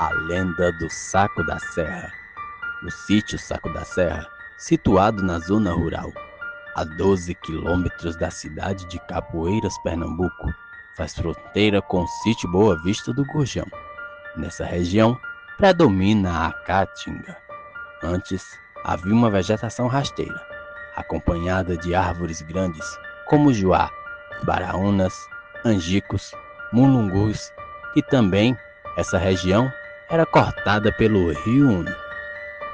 A lenda do Saco da Serra. O sítio Saco da Serra, situado na zona rural, a 12 quilômetros da cidade de Capoeiras, Pernambuco, faz fronteira com o sítio Boa Vista do Gurjão. Nessa região, predomina a caatinga. Antes, havia uma vegetação rasteira, acompanhada de árvores grandes como juá, baraúnas, angicos, mulungus e também essa região era cortada pelo rio Uno.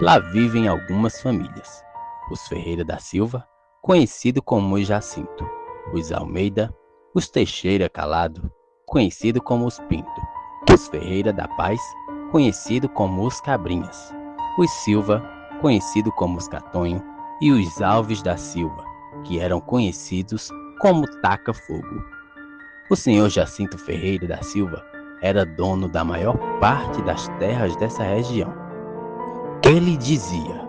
Lá vivem algumas famílias: os Ferreira da Silva, conhecido como os Jacinto; os Almeida; os Teixeira Calado, conhecido como os Pinto; os Ferreira da Paz, conhecido como os Cabrinhas; os Silva, conhecido como os Catonho; e os Alves da Silva, que eram conhecidos como Taca Fogo. O senhor Jacinto Ferreira da Silva era dono da maior parte das terras dessa região. Ele dizia: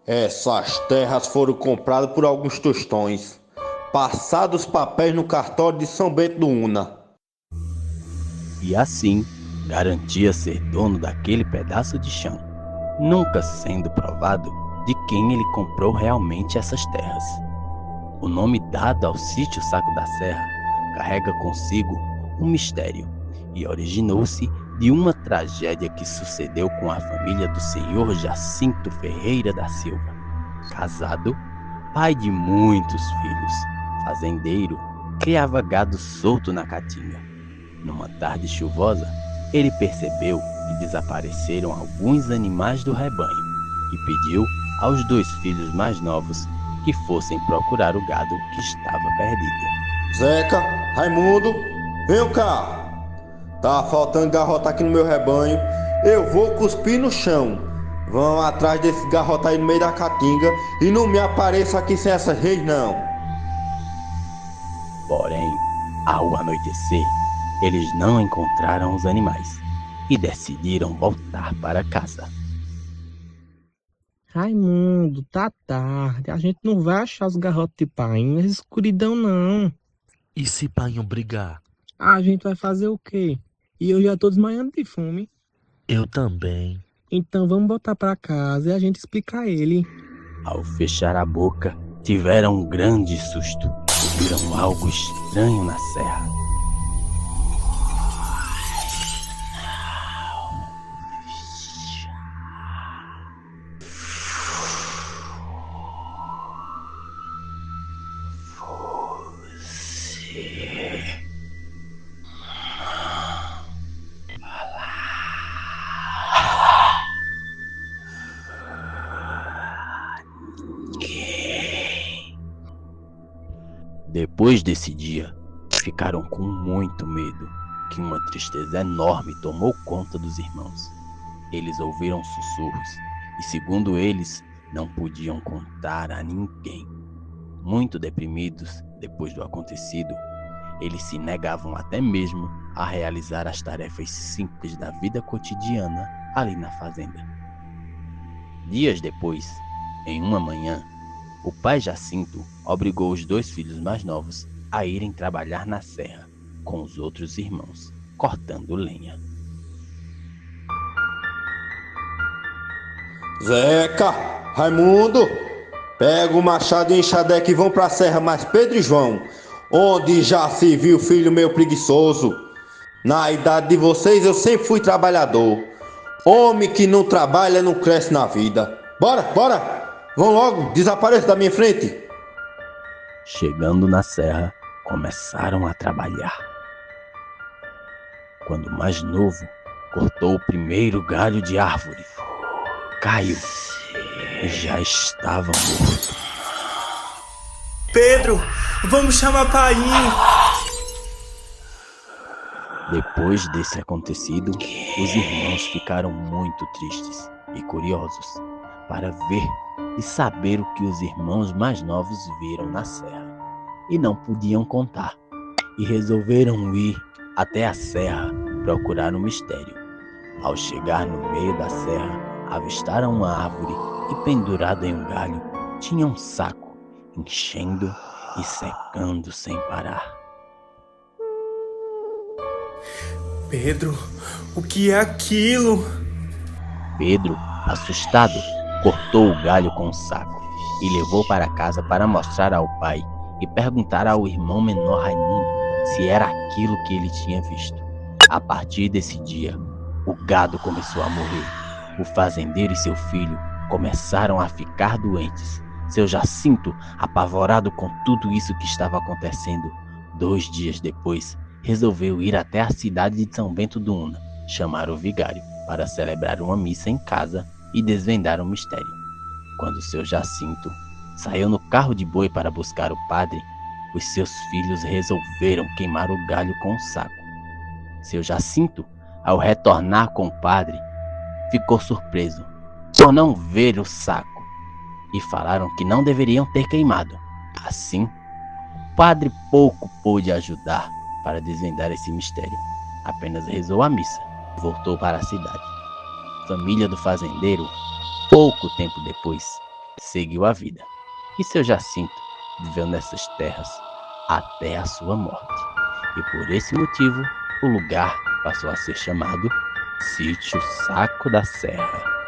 essas terras foram compradas por alguns tostões, passados papéis no cartório de São Bento do Una. E assim garantia ser dono daquele pedaço de chão, nunca sendo provado de quem ele comprou realmente essas terras. O nome dado ao sítio Saco da Serra carrega consigo um mistério e originou-se de uma tragédia que sucedeu com a família do senhor Jacinto Ferreira da Silva. Casado, pai de muitos filhos, fazendeiro, criava gado solto na caatinga. Numa tarde chuvosa, ele percebeu que desapareceram alguns animais do rebanho e pediu aos 2 filhos mais novos que fossem procurar o gado que estava perdido. Zeca, Raimundo, venham cá. Tá faltando garrota aqui no meu rebanho. Eu vou cuspir no chão. Vão atrás desse garrota aí no meio da caatinga e não me apareça aqui sem essas reis não. Porém, ao anoitecer, eles não encontraram os animais e decidiram voltar para casa. Raimundo, tá tarde. A gente não vai achar os garrotes de painho nessa escuridão, não. E se painho brigar? A gente vai fazer o quê? E eu já tô desmaiando de fome. Eu também. Então vamos botar pra casa e a gente explica a ele. Ao fechar a boca, tiveram um grande susto e viram algo estranho na serra. Depois desse dia, ficaram com muito medo, que uma tristeza enorme tomou conta dos irmãos. Eles ouviram sussurros e, segundo eles, não podiam contar a ninguém. Muito deprimidos depois do acontecido, eles se negavam até mesmo a realizar as tarefas simples da vida cotidiana ali na fazenda. Dias depois, em uma manhã, o pai Jacinto obrigou os 2 filhos mais novos a irem trabalhar na serra com os outros irmãos, cortando lenha. Zeca, Raimundo, pega o machado e enxadeque e vão pra serra, mas Pedro e João, onde já se viu filho meu preguiçoso? Na idade de vocês eu sempre fui trabalhador. Homem que não trabalha não cresce na vida. Bora, bora! Vão logo, desapareça da minha frente. Chegando na serra, começaram a trabalhar. Quando o mais novo cortou o primeiro galho de árvore, caiu e já estava morto. Pedro, vamos chamar painho. Depois desse acontecido, os irmãos ficaram muito tristes e curiosos para ver e saber o que os irmãos mais novos viram na serra, e não podiam contar, e resolveram ir até a serra procurar o mistério. Ao chegar no meio da serra, avistaram uma árvore e, pendurado em um galho, tinha um saco, enchendo e secando sem parar. Pedro, o que é aquilo? Pedro, assustado, cortou o galho com um saco e levou para casa para mostrar ao pai e perguntar ao irmão menor Raimundo se era aquilo que ele tinha visto. A partir desse dia, o gado começou a morrer. O fazendeiro e seu filho começaram a ficar doentes. Seu Jacinto, apavorado com tudo isso que estava acontecendo, 2 dias depois, resolveu ir até a cidade de São Bento do Una, chamar o vigário para celebrar uma missa em casa e desvendar o mistério. Quando seu Jacinto saiu no carro de boi para buscar o padre, os seus filhos resolveram queimar o galho com um saco. Seu Jacinto, ao retornar com o padre, ficou surpreso por não ver o saco e falaram que não deveriam ter queimado. Assim, o padre pouco pôde ajudar para desvendar esse mistério. Apenas rezou a missa e voltou para a cidade. A família do fazendeiro, pouco tempo depois, seguiu a vida. E seu Jacinto viveu nessas terras até a sua morte. E por esse motivo, o lugar passou a ser chamado Sítio Saco da Serra.